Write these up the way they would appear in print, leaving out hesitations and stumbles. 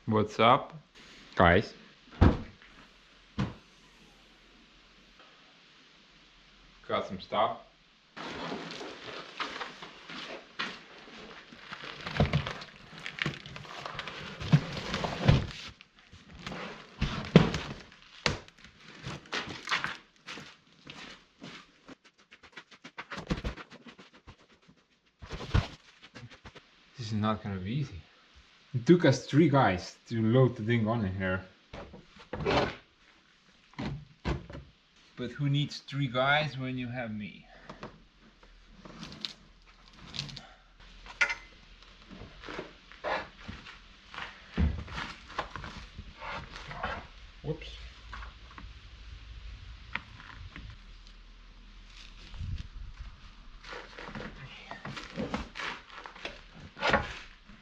What's up, guys? Got some stuff. This is not gonna be easy. It took us 3 guys to load the thing on in here. But who needs 3 guys when you have me? Whoops.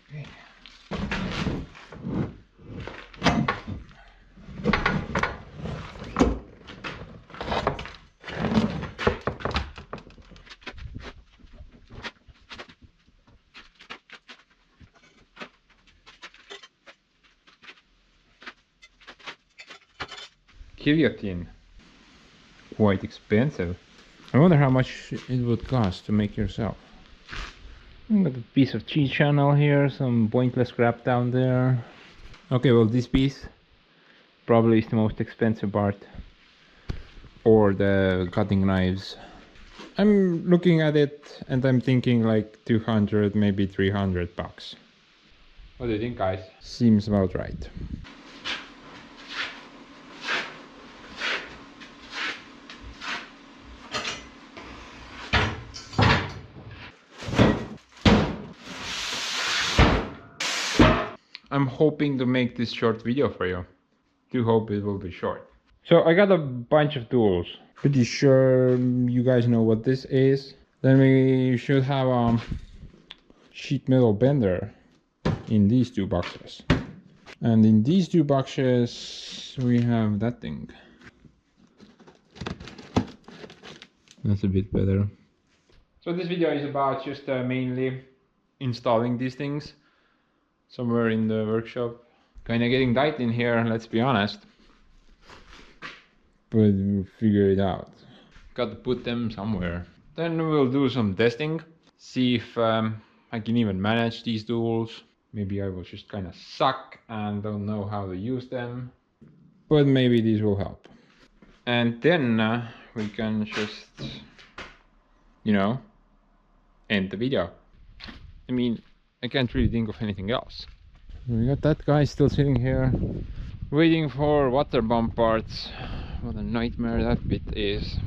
Okay. Guillotine. Quite expensive. I wonder how much it would cost to make yourself. Got a piece of cheese channel here, some pointless crap down there. Okay, well this piece probably is the most expensive part. Or the cutting knives. I'm looking at it and I'm thinking like 200, maybe 300 bucks. What do you think, guys? Seems about right. I'm hoping to make this short video for you. Do hope it will be short. So I got a bunch of tools. Pretty sure you guys know what this is. Then we should have a sheet metal bender in these 2 boxes. And in these 2 boxes we have that thing. That's a bit better. So this video is about just mainly installing these things somewhere in the workshop. Kinda getting tight in here, let's be honest. But we'll figure it out. Got to put them somewhere. Then we'll do some testing. See if I can even manage these tools. Maybe I will just kinda suck and don't know how to use them. But maybe these will help. And then we can just, you know, end the video. I mean, I can't really think of anything else. We got that guy still sitting here waiting for water bomb parts. What a nightmare that bit is.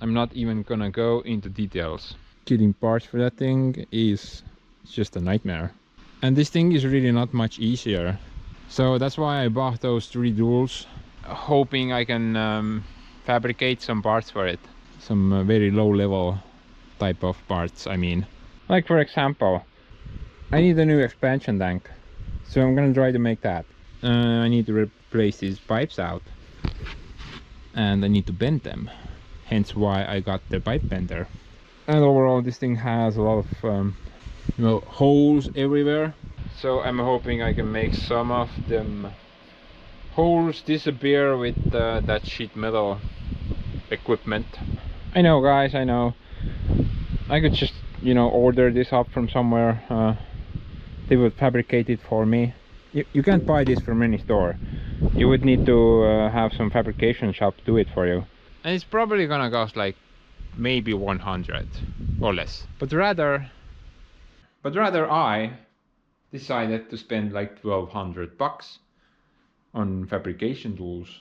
I'm not even gonna go into details. Getting parts for that thing is just a nightmare. And this thing is really not much easier. So that's why I bought those 3 tools, hoping I can fabricate some parts for it. Some very low level type of parts, I mean. Like for example, I need a new expansion tank. So I'm gonna try to make that. I need to replace these pipes out. And I need to bend them. Hence why I got the pipe bender. And overall this thing has a lot of holes everywhere. So I'm hoping I can make some of them holes disappear with that sheet metal equipment. I know, guys, I know. I could just, you know, order this up from somewhere. They would fabricate it for me. You can't buy this from any store. You would need to have some fabrication shop do it for you. And it's probably gonna cost like maybe 100 or less. But rather I decided to spend like 1200 bucks on fabrication tools.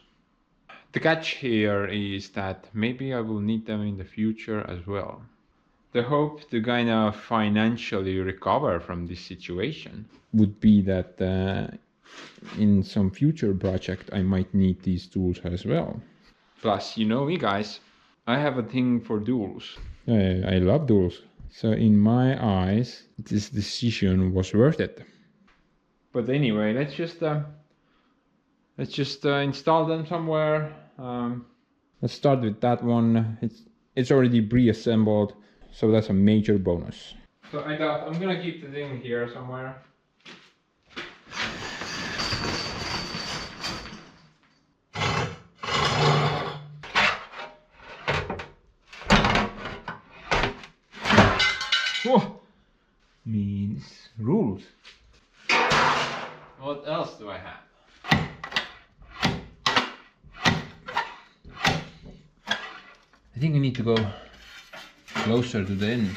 The catch here is that maybe I will need them in the future as well. The hope to kind of financially recover from this situation would be that in some future project I might need these tools as well. Plus, you know me, guys, I have a thing for tools. I love tools. So in my eyes, this decision was worth it. But anyway, let's just install them somewhere. Let's start with that one. It's already pre-assembled, so that's a major bonus. So I thought I'm gonna keep the thing here somewhere. I have? I think I need to go closer to the end.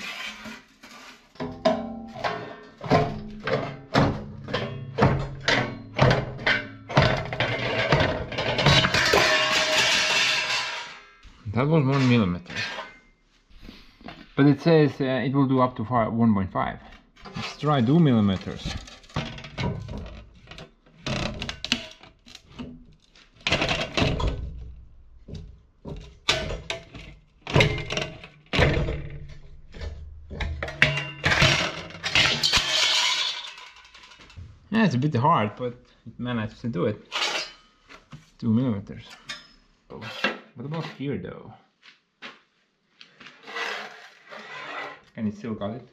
That was 1 millimeter. But it says it will do up to 1.5. Let's try 2 millimeters. Yeah, it's a bit hard, but it managed to do it. 2 millimeters. What about here though? Can it still got it?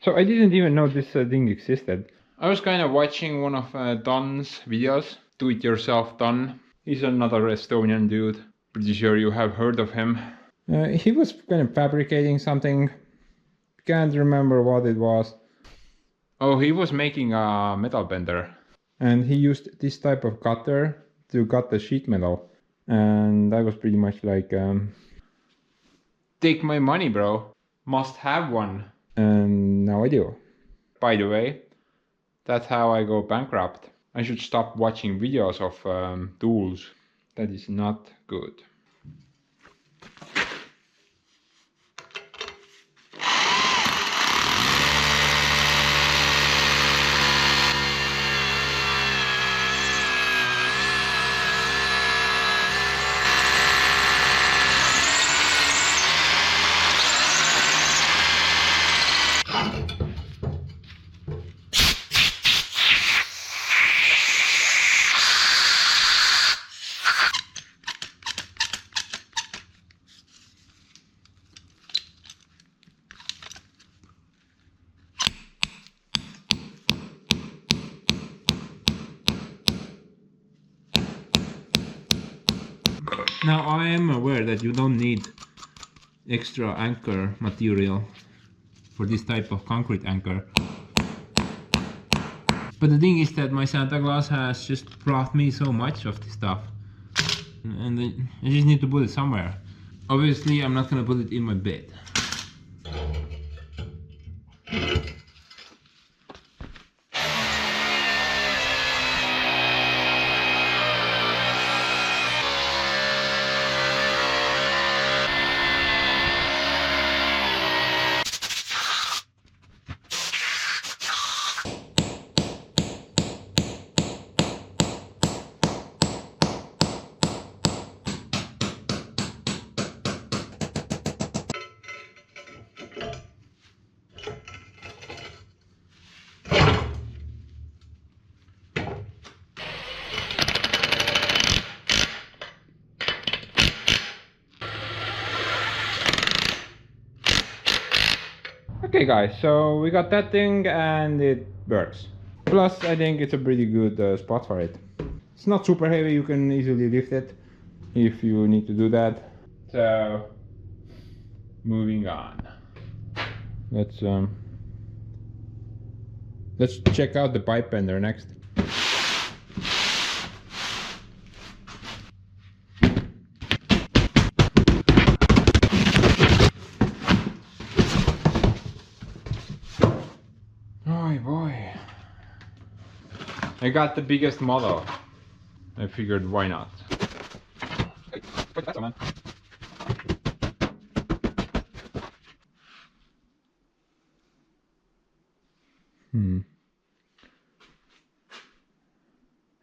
So I didn't even know this thing existed. I was kind of watching one of Don's videos, Do It Yourself Don. He's another Estonian dude. Pretty sure you have heard of him. He was kind of fabricating something. Can't remember what it was. Oh, he was making a metal bender. And he used this type of cutter to cut the sheet metal. And I was pretty much like, take my money, bro. Must have one. And now I do. By the way, that's how I go bankrupt. I should stop watching videos of tools. That is not good. Now I am aware that you don't need extra anchor material for this type of concrete anchor. But the thing is that my Santa Claus has just brought me so much of this stuff. And I just need to put it somewhere. Obviously I'm not gonna put it in my bed. Okay guys, so we got that thing and it works. Plus I think it's a pretty good spot for it. It's not super heavy, you can easily lift it if you need to do that. So moving on. Let's check out the pipe bender next. Oh boy. I got the biggest model. I figured why not.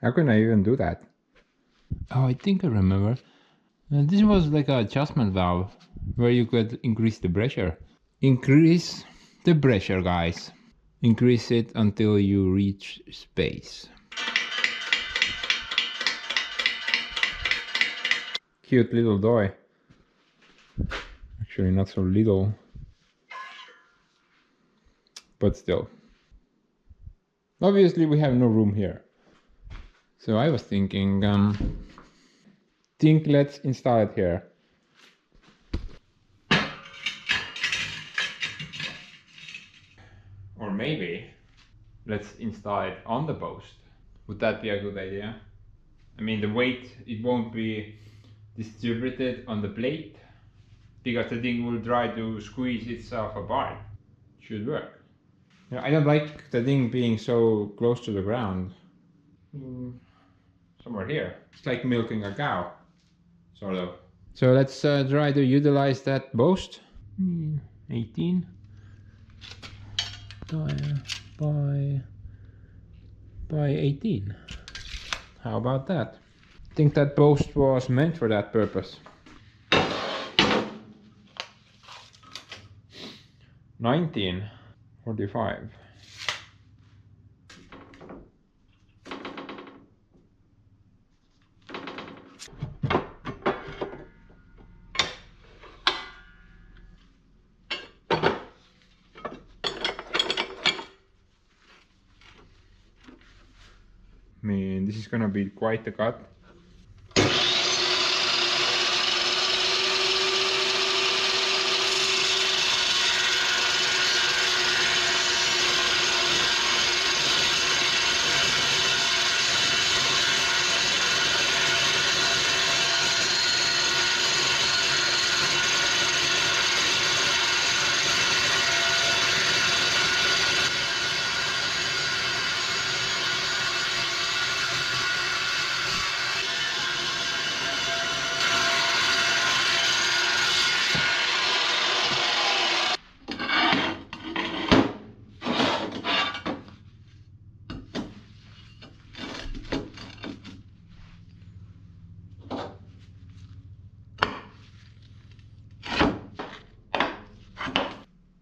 How can I even do that? Oh, I think I remember. This was like an adjustment valve where you could increase the pressure. Increase the pressure, guys. Increase it until you reach space. Cute little toy. Actually not so little. But still. Obviously we have no room here. So I was thinking, let's install it here. Or maybe let's install it on the post. Would that be a good idea? I mean, the weight, it won't be distributed on the plate because the thing will try to squeeze itself apart. Should work. You know, I don't like the thing being so close to the ground. Somewhere here. It's like milking a cow, sort of. So let's try to utilize that post. 18 by 18. How about that? I think that post was meant for that purpose. 1945. I mean, this is gonna be quite the cut.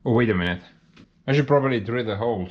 Oh, wait a minute. I should probably drill the holes.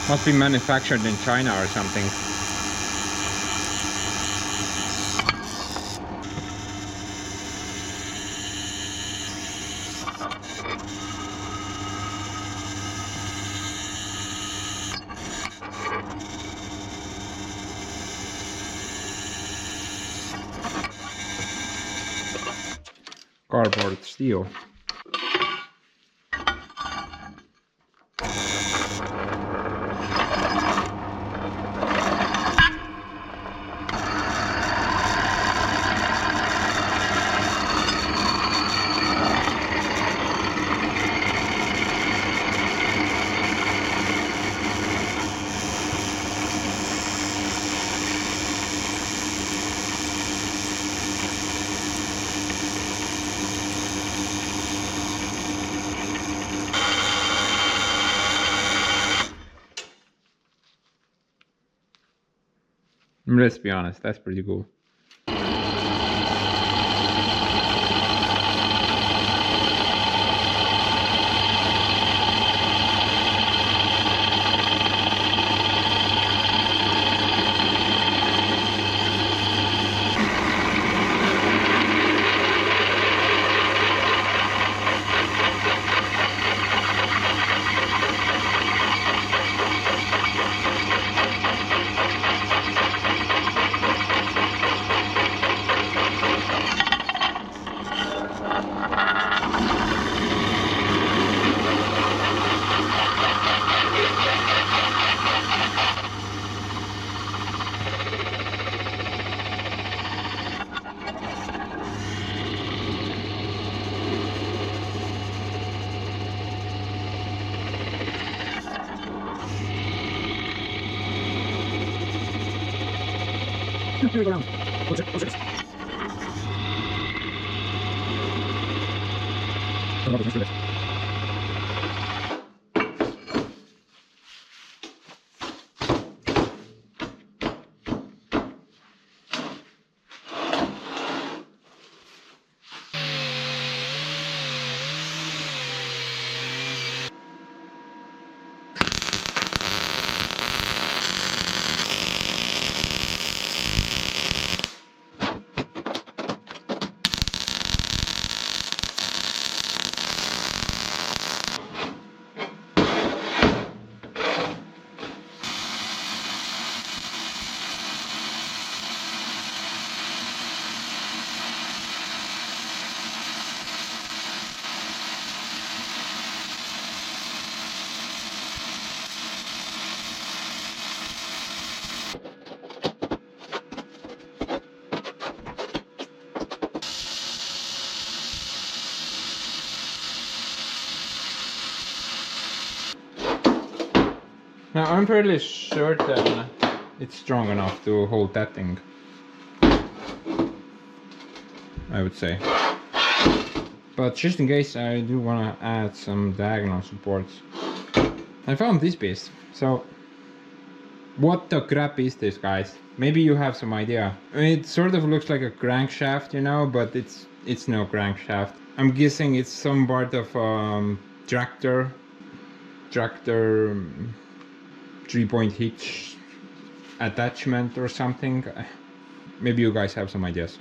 Must be manufactured in China or something. Cardboard steel. Let's be honest, that's pretty cool. Here we go now. Watch it, watch it. Oh, Now I'm fairly certain it's strong enough to hold that thing, I would say. But just in case, I do want to add some diagonal supports. I found this piece. So what the crap is this, guys? Maybe you have some idea. I mean, it sort of looks like a crankshaft, you know, but it's no crankshaft. I'm guessing it's some part of tractor 3-point hitch attachment or something. Maybe you guys have some ideas.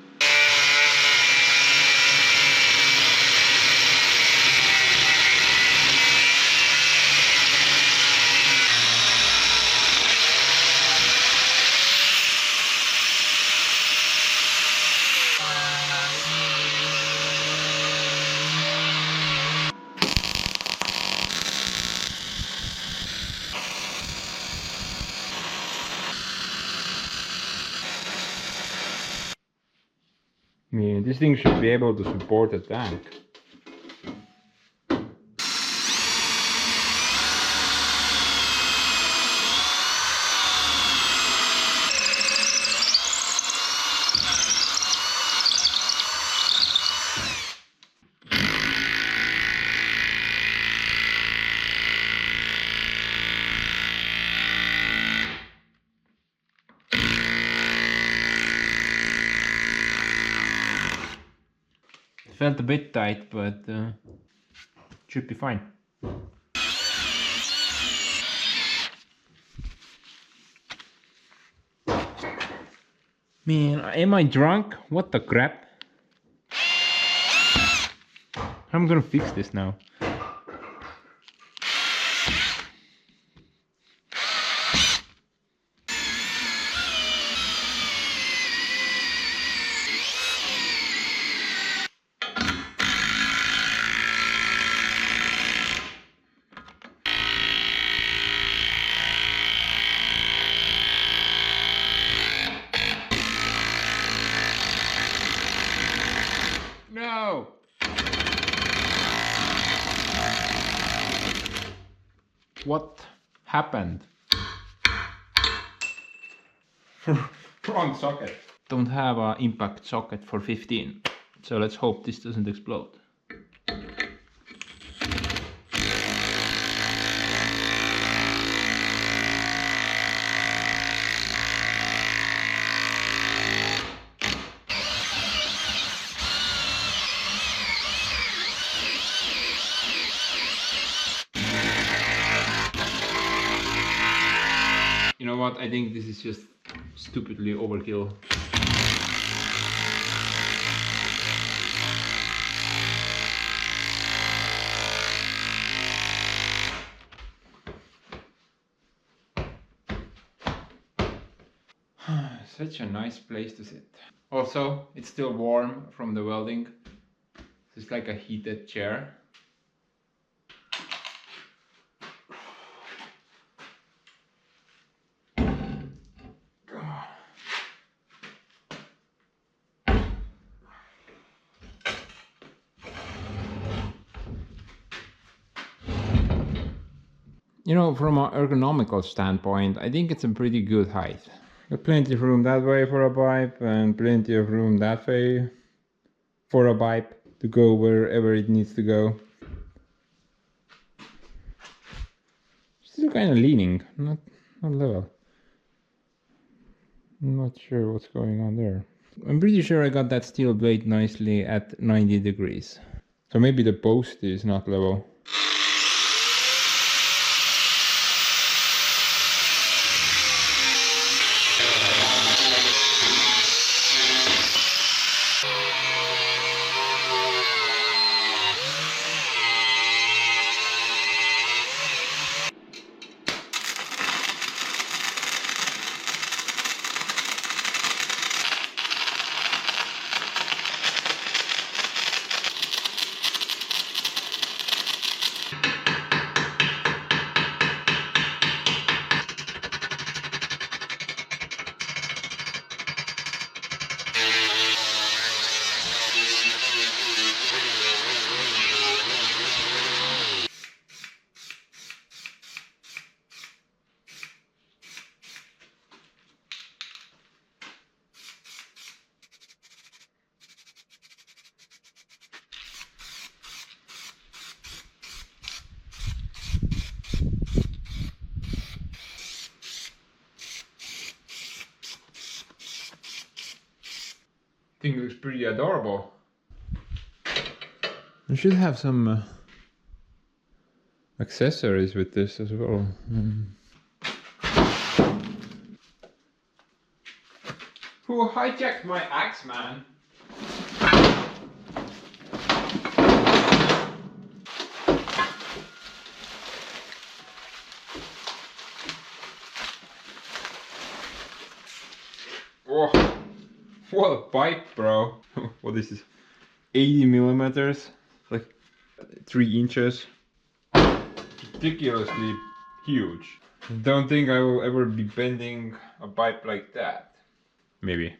I mean, this thing should be able to support a tank. Felt a bit tight, but should be fine. Man, am I drunk? What the crap? I'm gonna fix this now. No! What happened? Wrong socket. Don't have an impact socket for 15, so let's hope this doesn't explode. You know what, I think this is just stupidly overkill. Such a nice place to sit. Also, it's still warm from the welding. It's like a heated chair. You know, from an ergonomical standpoint, I think it's a pretty good height. Got plenty of room that way for a pipe and plenty of room that way for a pipe to go wherever it needs to go. Still kind of leaning, not level. I'm not sure what's going on there. I'm pretty sure I got that steel blade nicely at 90 degrees. So maybe the post is not level. Thing looks pretty adorable. You should have some accessories with this as well. Who hijacked my axe, man? Whoa, what a pipe, bro. What is this? 80 millimeters, like 3 inches. Ridiculously huge. Don't think I will ever be bending a pipe like that. Maybe.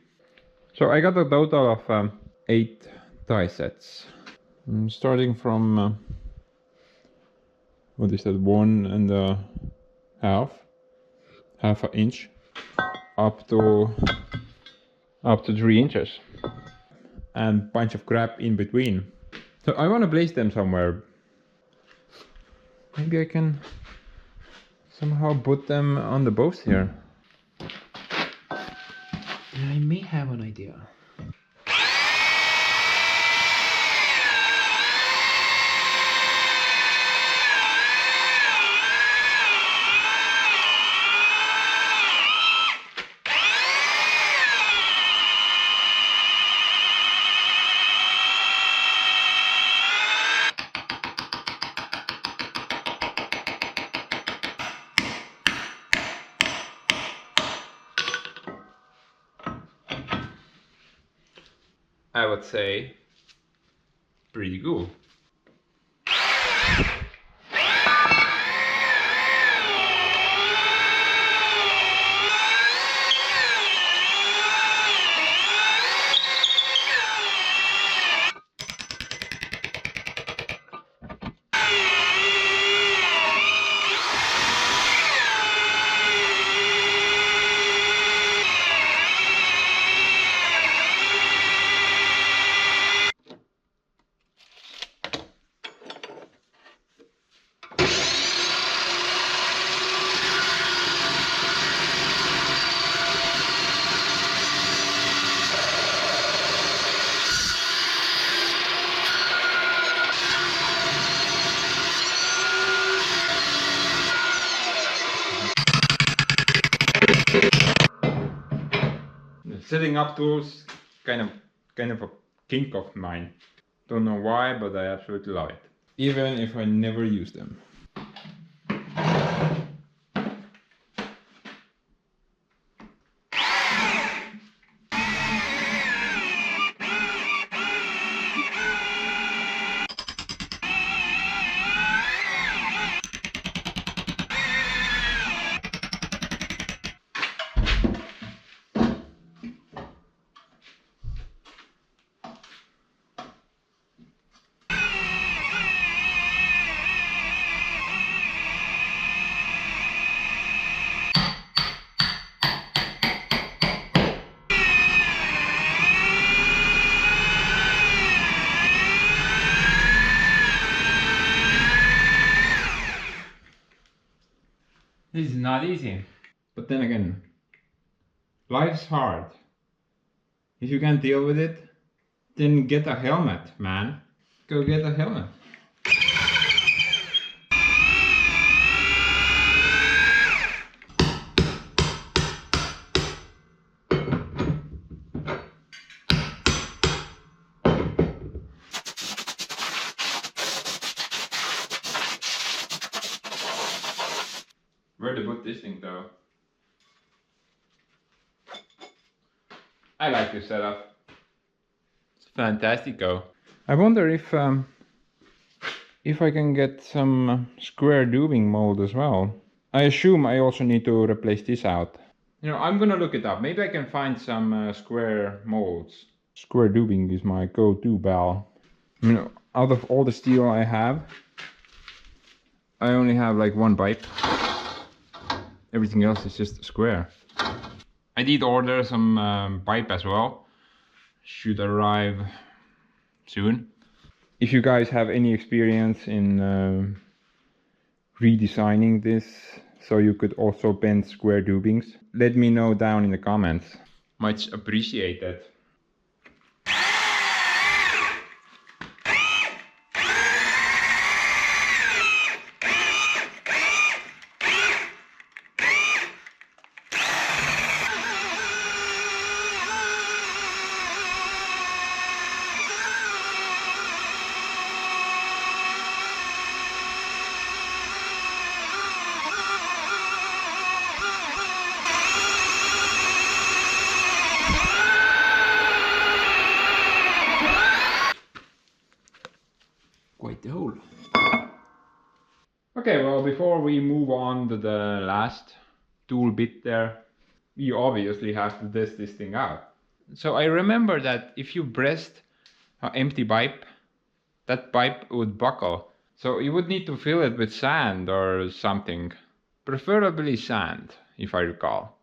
So I got a total of 8 die sets. Starting from what is that, 1.5 half an inch up to 3 inches, and bunch of crap in between. So I want to place them somewhere. Maybe I can somehow put them on the post here. I may have an idea. I would say pretty cool. Setting up tools, kind of a kink of mine. Don't know why, but I absolutely love it. Even if I never use them. This is not easy. But then again, life's hard. If you can't deal with it, then get a helmet, man. Go get a helmet. Where to put this thing though? I like this setup. It's fantastico. I wonder if I can get some square dubing mold as well. I assume I also need to replace this out. You know, I'm gonna look it up. Maybe I can find some square molds. Square dubing is my go-to bell. You know, out of all the steel I have, I only have like one pipe. Everything else is just square. I did order some pipe as well. Should arrive soon. If you guys have any experience in redesigning this so you could also bend square dubings, let me know down in the comments. Much appreciated. Okay, well, before we move on to the last tool bit there, we obviously have to test this thing out. So I remember that if you pressed an empty pipe, that pipe would buckle. So you would need to fill it with sand or something. Preferably sand, if I recall.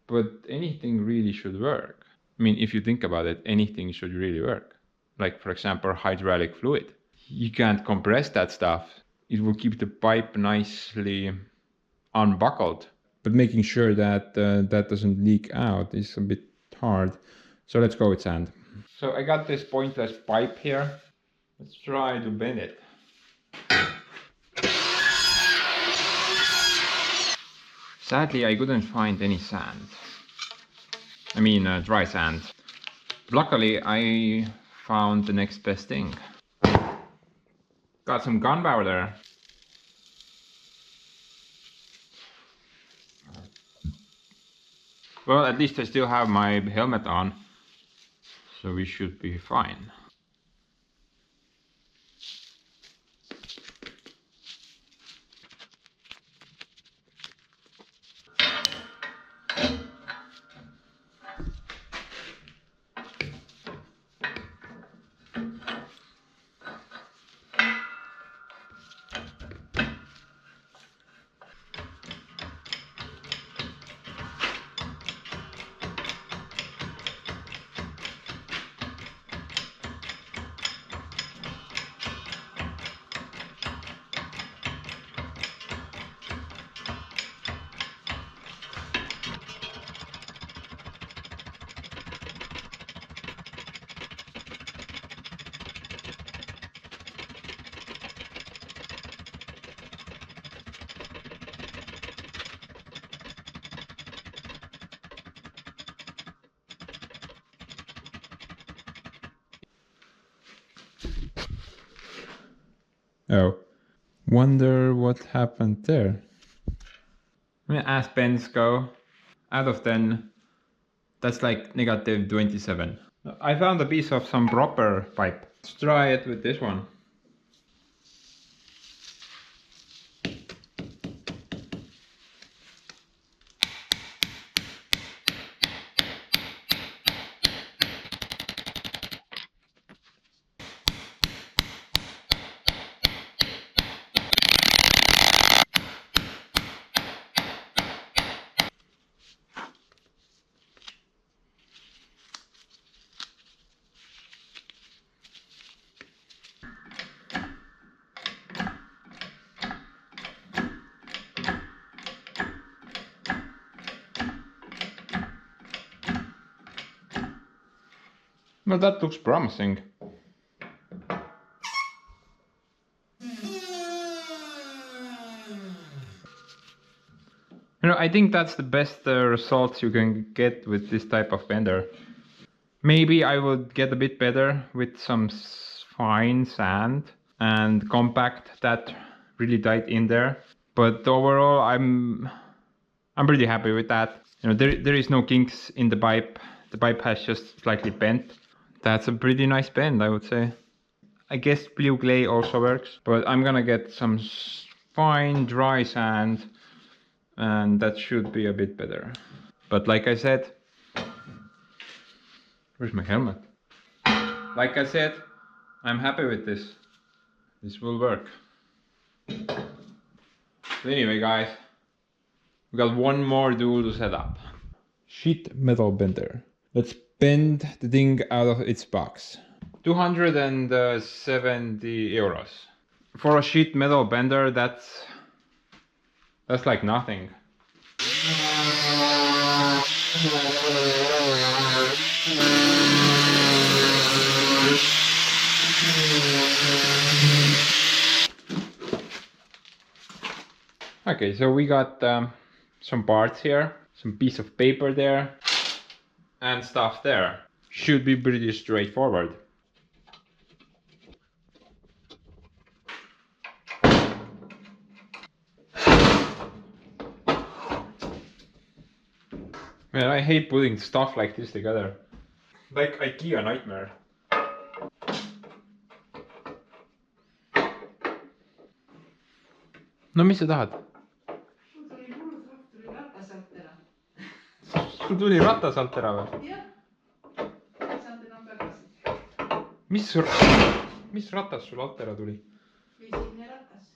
But anything really should work. I mean, if you think about it, anything should really work. Like, for example, hydraulic fluid. You can't compress that stuff. It will keep the pipe nicely unbuckled. But making sure that that doesn't leak out is a bit hard. So let's go with sand. So I got this pointless pipe here. Let's try to bend it. Sadly, I couldn't find any sand. I mean, dry sand. Luckily, I found the next best thing. Got some gunpowder. Well, at least I still have my helmet on, so we should be fine. Oh, wonder what happened there. As pens go, out of 10, that's like negative 27. I found a piece of some proper pipe. Let's try it with this one. Well, that looks promising. I think that's the best results you can get with this type of bender. Maybe I would get a bit better with some fine sand and compact that really tight in there. But overall, I'm pretty happy with that. There is no kinks in the pipe. The pipe has just slightly bent. That's a pretty nice bend, I would say. I guess blue clay also works, but I'm gonna get some fine dry sand and that should be a bit better. But like I said, where's my helmet? Like I said, I'm happy with this. This will work. So anyway, guys, we got one more tool to set up. Sheet metal bender. Let's bend the thing out of its box. 270 euros. For a sheet metal bender, that's like nothing. Okay, so we got some parts here, some piece of paper there, and stuff there. Should be pretty straightforward. Man, I hate putting stuff like this together. Like IKEA nightmare. no mis sa tahad? Sul tuli ratas alt ära või? jah, saan teda tagasi. Mis ratas sul alt ära tuli? Esimene ratas.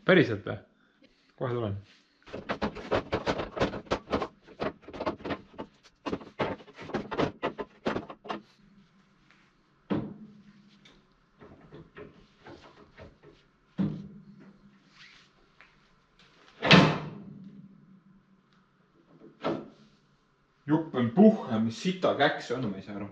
Päriselt või? Kohe tulen. Juppen puhhe, mis sita käks on, ma ei saa aru.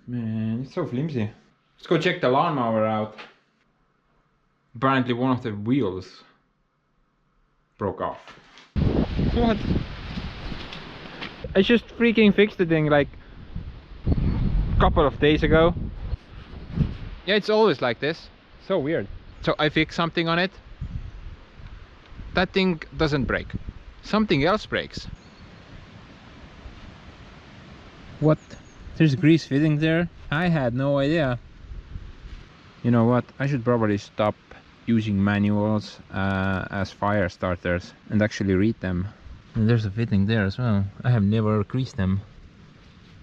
Man, it's so flimsy. Let's go check the lawnmower out. Apparently one of the wheels broke off. What? I just freaking fixed the thing like a couple of days ago. Yeah, it's always like this. So weird. So I fixed something on it. That thing doesn't break. Something else breaks. What? There's grease fitting there? I had no idea. You know what? I should probably stop using manuals as fire starters and actually read them. And there's a fitting there as well. I have never greased them.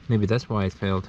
Maybe that's why it failed.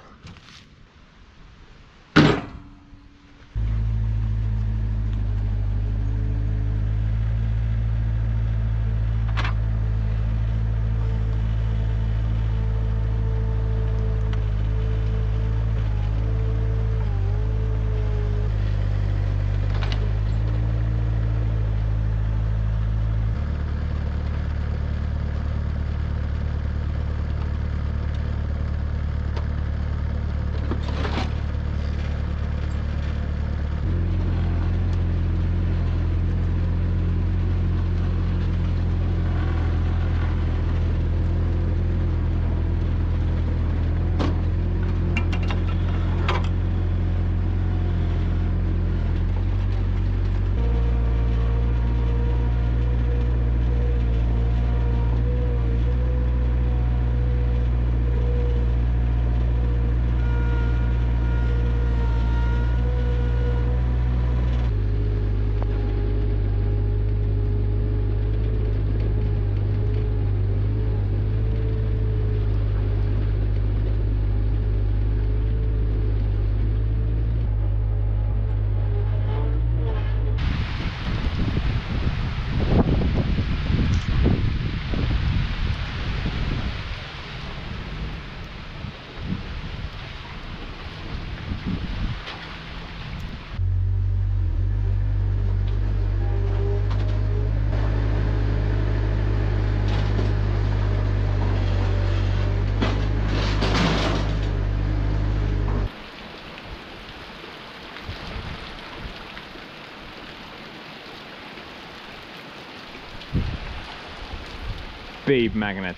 Babe magnet.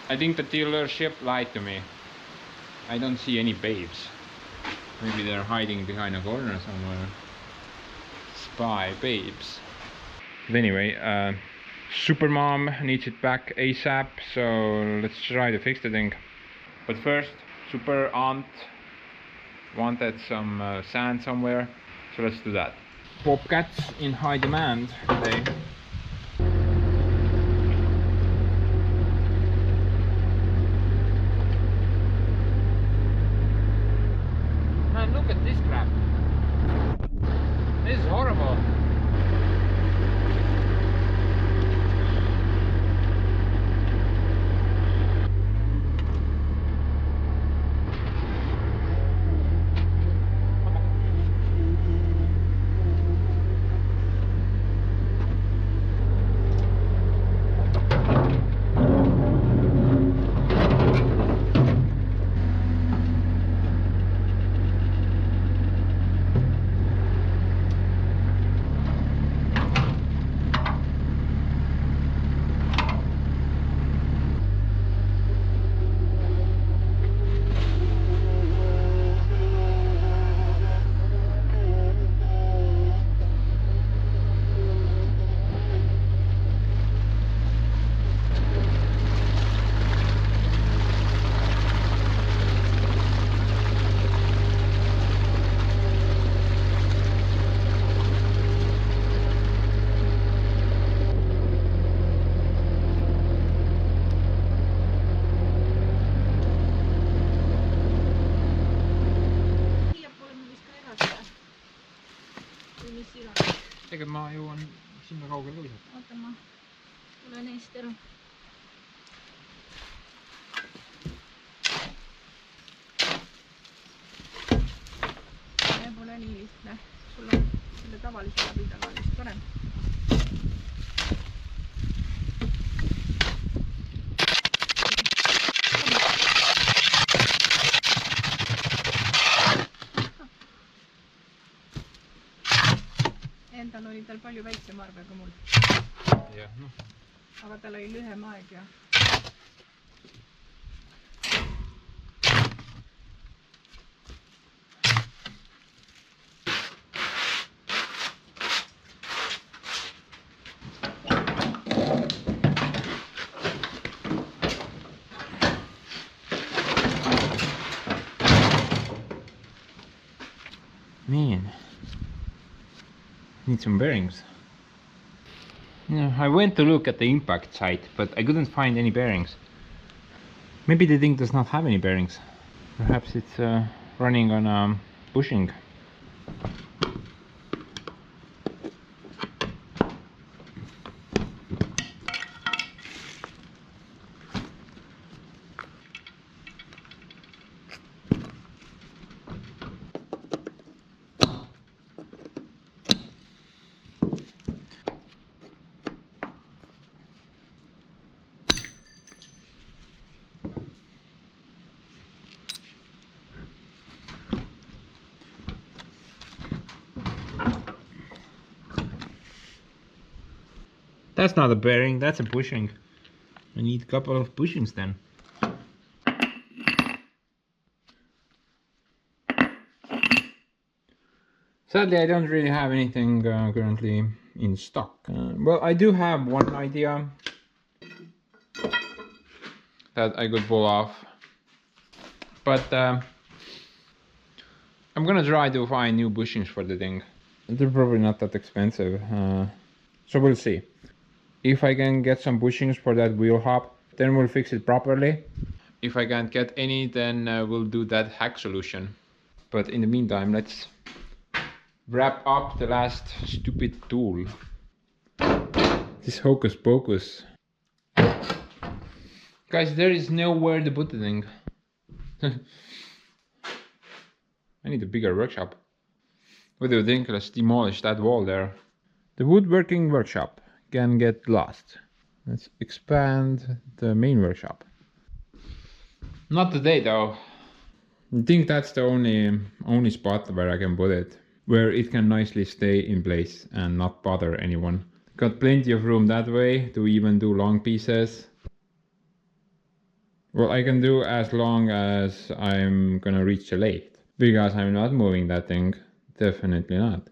I think the dealership lied to me. I don't see any babes. Maybe they're hiding behind a corner somewhere. Spy babes. But anyway, Supermom needs it back ASAP, so let's try to fix the thing. But first, Super Aunt wanted some sand somewhere, so let's do that. Bobcats in high demand today. Man, look at this crap. This is horrible. tegelikult ma jõuan sinna kaugele visata. oota, ma tulen eest ära. See pole nii lihtne. Sul on selle tavalise läbi taga vist parem. Endal oli tal palju väiksem arve kui mul. Jah, noh. Aga tal oli lühem aeg ja Man, need some bearings. No, I went to look at the impact site, but I couldn't find any bearings. Maybe the thing does not have any bearings. Perhaps it's running on a bushing. That's not a bearing, that's a bushing. I need a couple of bushings then. Sadly, I don't really have anything currently in stock. Well, I do have one idea that I could pull off, but I'm gonna try to find new bushings for the thing. They're probably not that expensive, so we'll see. If I can get some bushings for that wheel hub, then we'll fix it properly. If I can't get any, then we'll do that hack solution. But in the meantime, let's wrap up the last stupid tool. This hocus pocus. Guys, there is nowhere to put the thing. I need a bigger workshop. What do you think? Let's demolish that wall there. The woodworking workshop can get lost. Let's expand the main workshop. Not today though. I think that's the only spot where I can put it, where it can nicely stay in place and not bother anyone. Got plenty of room that way to even do long pieces. Well, I can do as long as I'm gonna reach the lathe, because I'm not moving that thing. Definitely not.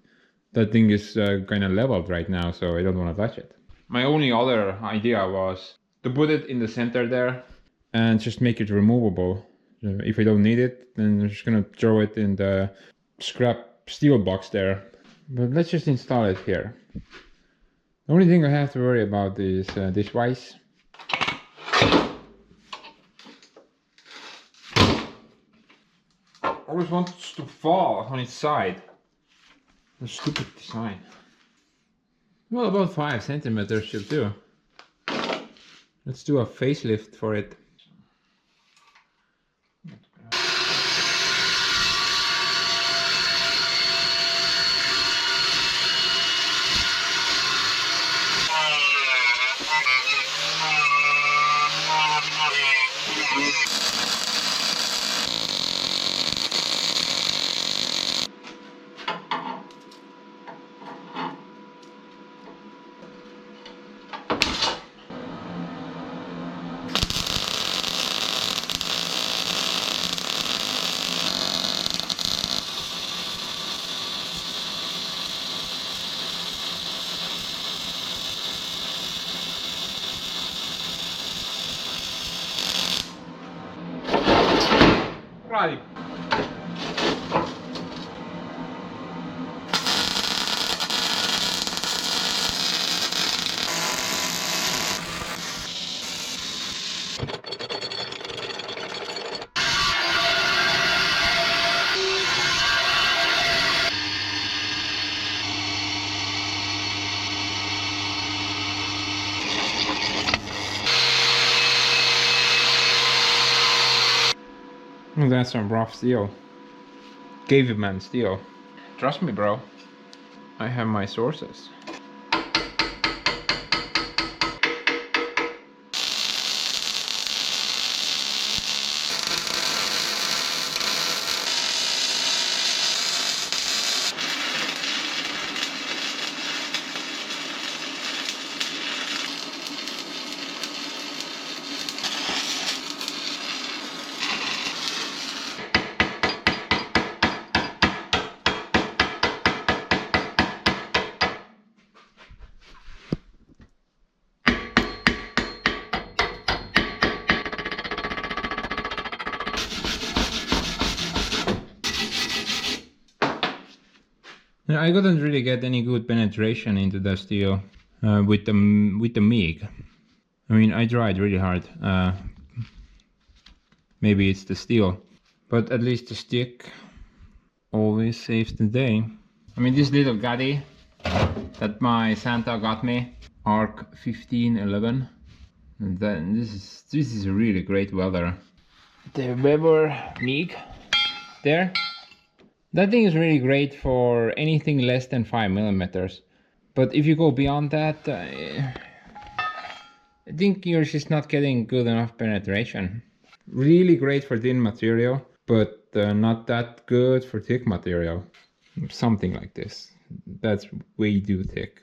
That thing is kind of leveled right now, so I don't want to touch it. My only other idea was to put it in the center there and just make it removable. If I don't need it, then I'm just gonna throw it in the scrap steel box there. But let's just install it here. The only thing I have to worry about is this vise. Always wants to fall on its side. A stupid design. Well, about 5 centimeters should do. Let's do a facelift for it. Right. Oh, that's some rough steel. Caveman steel. Trust me, bro. I have my sources. Yeah, I couldn't really get any good penetration into the steel with the MIG. I mean, I tried really hard. Maybe it's the steel, but at least the stick always saves the day. I mean, this little gaddy that my Santa got me, Arc 1511. This is a really great welder. The Weber MIG there. That thing is really great for anything less than 5 millimeters. But if you go beyond that, I think you're just not getting good enough penetration. Really great for thin material, but not that good for thick material. Something like this. That's way too thick.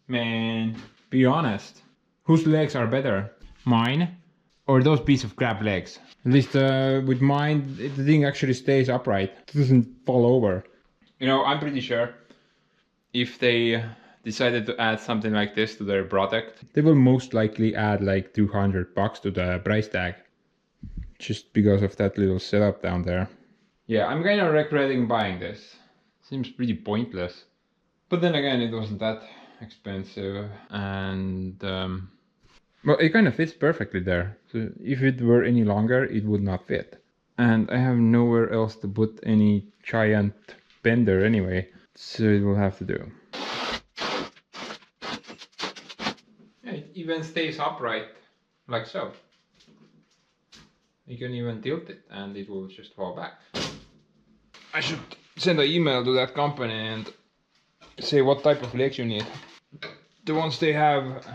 Man, be honest. Whose legs are better? Mine or those piece of crap legs? At least with mine, the thing actually stays upright. It doesn't fall over. You know, I'm pretty sure if they decided to add something like this to their product, they will most likely add like $200 to the price tag. Just because of that little setup down there. Yeah, I'm kind of regretting buying this. Seems pretty pointless. But then again, it wasn't that expensive, and well, it kind of fits perfectly there. So if it were any longer, it would not fit. And I have nowhere else to put any giant bender anyway, so it will have to do. Yeah, it even stays upright, like so. You can even tilt it and it will just fall back. I should send an email to that company and say what type of legs you need. The ones they have,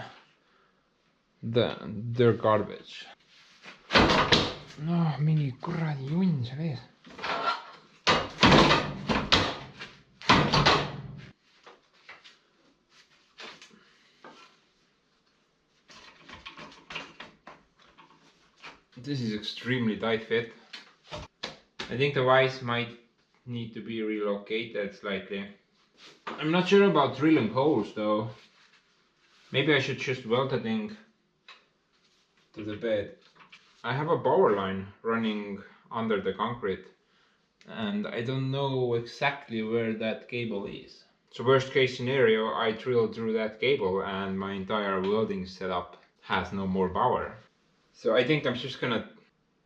they're garbage. No, mini kuradi junn sa vees. This is extremely tight fit. I think the vise might need to be relocated slightly. I'm not sure about drilling holes though. Maybe I should just weld the thing to the bed. I have a power line running under the concrete and I don't know exactly where that cable is. So worst case scenario, I drill through that cable and my entire welding setup has no more power. So I think I'm just gonna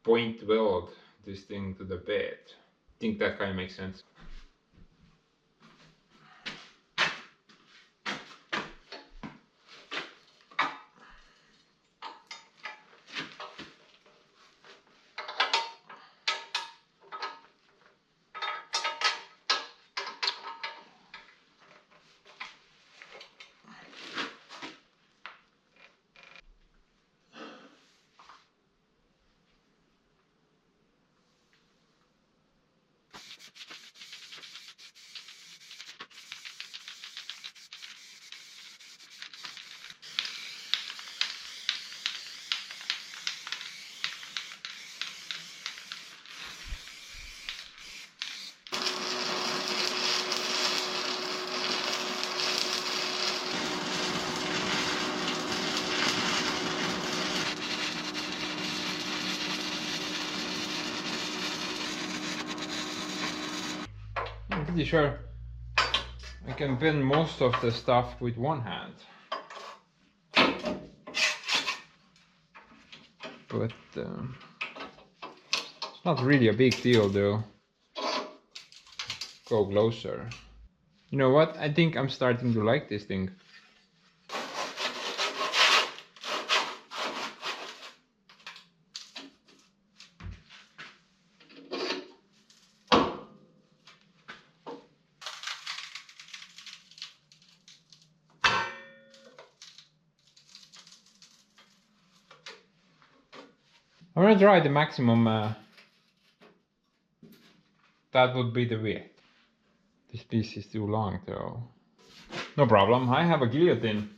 point weld this thing to the bed. I think that kind of makes sense. I'm pretty sure I can bend most of the stuff with one hand. But it's not really a big deal though. Go closer. You know what? I think I'm starting to like this thing. I'm gonna try the maximum. That would be the width. This piece is too long though. No problem, I have a guillotine.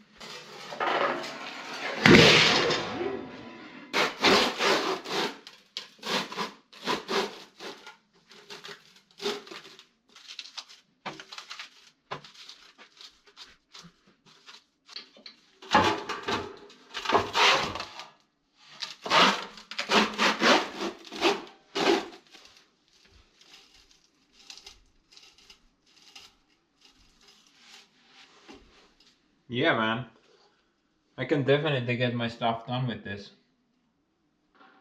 Yeah, man. I can definitely get my stuff done with this.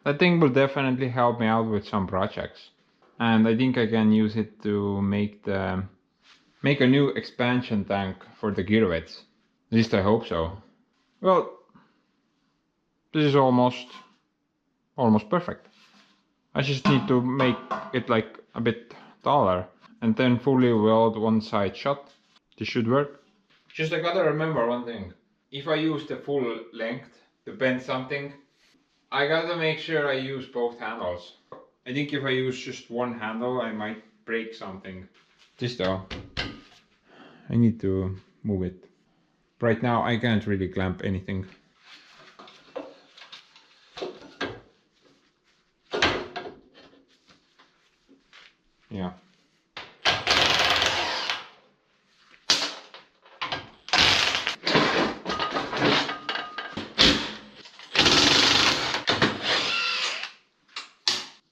That thing will definitely help me out with some projects. And I think I can use it to make a new expansion tank for the Girvets. At least I hope so. Well, this is almost perfect. I just need to make it like a bit taller and then fully weld one side shut. This should work. Just I gotta remember one thing. If I use the full length to bend something, I gotta make sure I use both handles. I think if I use just one handle, I might break something. This though, I need to move it. Right now I can't really clamp anything. Yeah.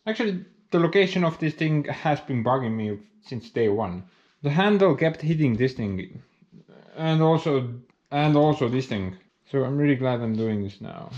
Actually, the location of this thing has been bugging me since day one. The handle kept hitting this thing, and also this thing. So I'm really glad I'm doing this now.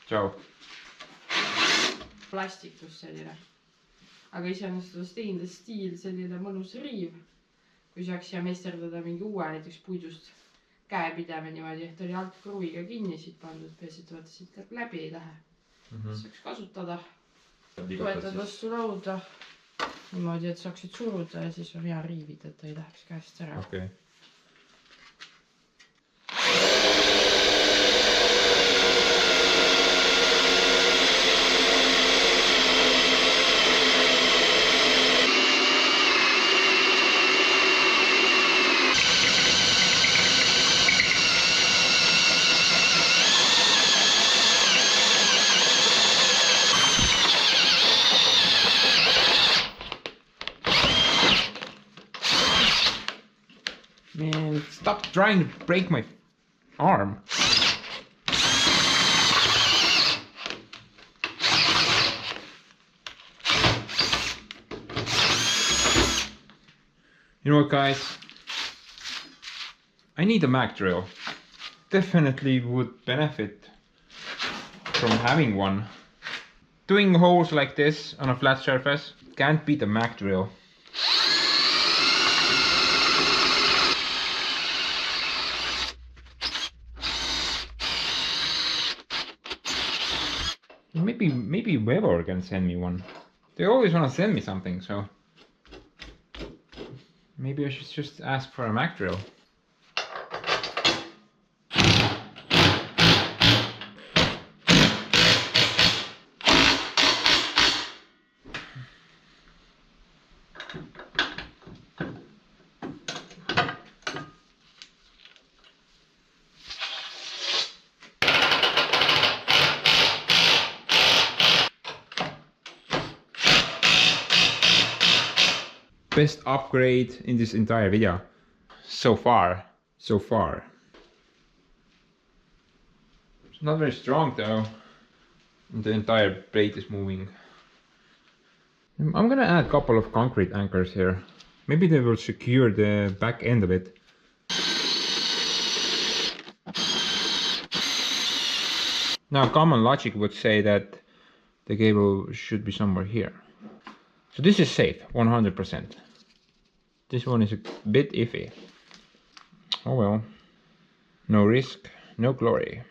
Tšau. plastikus selline. Aga iseenesest seda stainless steel selline mõnus riiv. Kui saaks siia meisterdada mingi uue näiteks puidust käepideme niimoodi, et oli alt kruviga kinni siit pandud, peaasi, et vaata siit läbi ei lähe. Saaks kasutada. Toetad vastu lauda niimoodi, et saaksid suruda ja siis on hea riivida, et ta ei läheks käest ära. Okay. Man, stop trying to break my arm. You know what, guys? I need a Mac drill. Definitely would benefit from having one. Doing holes like this on a flat surface can't beat a Mac drill. Maybe Mower can send me one. They always want to send me something, so Maybe I should just ask for a Mac drill. Best upgrade in this entire video. So far. It's not very strong though. The entire plate is moving. I'm gonna add a couple of concrete anchors here. Maybe they will secure the back end of it. Now common logic would say that the cable should be somewhere here. So this is safe, 100%. This one is a bit iffy. Oh well. No risk, no glory.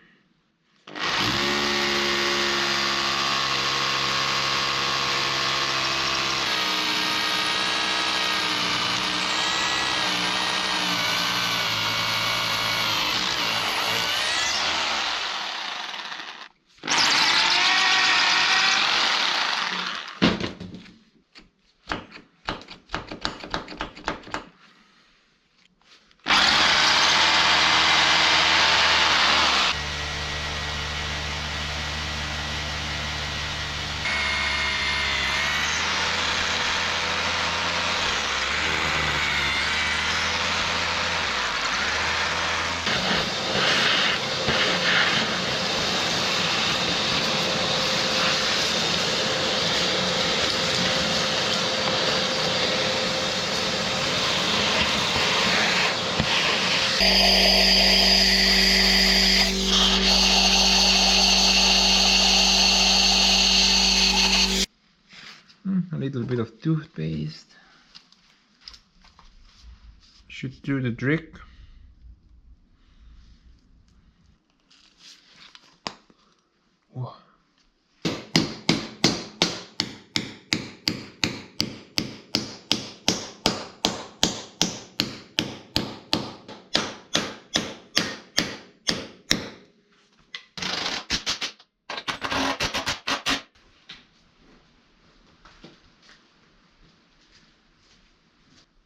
A little bit of toothpaste should do the trick. Whoa.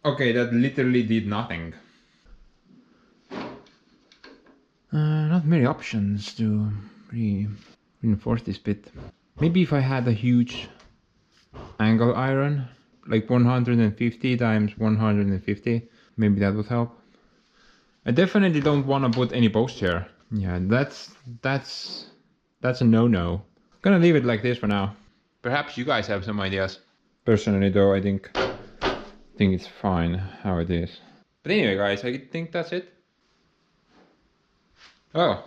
Okay, that literally did nothing. Not many options to reinforce this bit. Maybe if I had a huge angle iron, like 150 times 150, maybe that would help. I definitely don't want to put any posts here. Yeah, that's a no-no. Gonna leave it like this for now. Perhaps you guys have some ideas. Personally though, I think it's fine how it is. But anyway guys, I think that's it. Oh.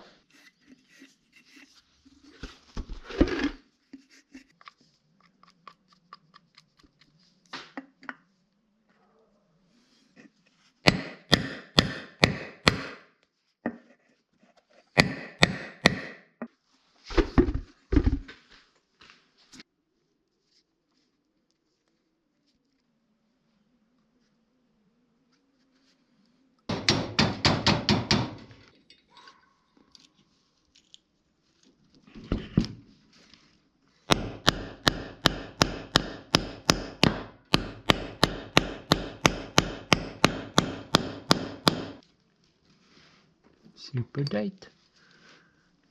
Super tight.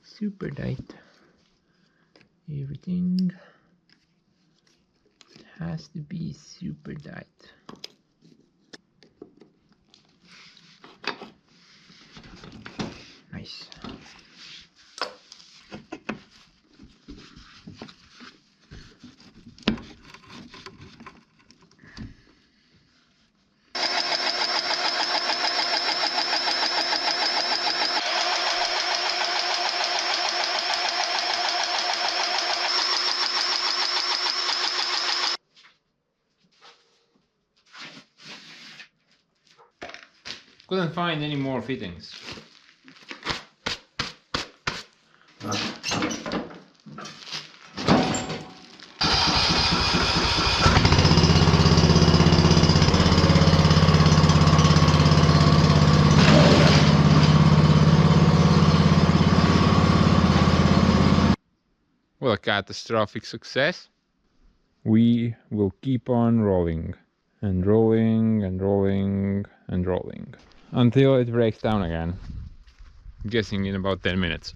Super tight. Everything has to be super tight. Nice. Couldn't find any more fittings. a catastrophic success. We will keep on rolling and rolling and rolling and rolling until it breaks down again. I'm guessing in about 10 minutes.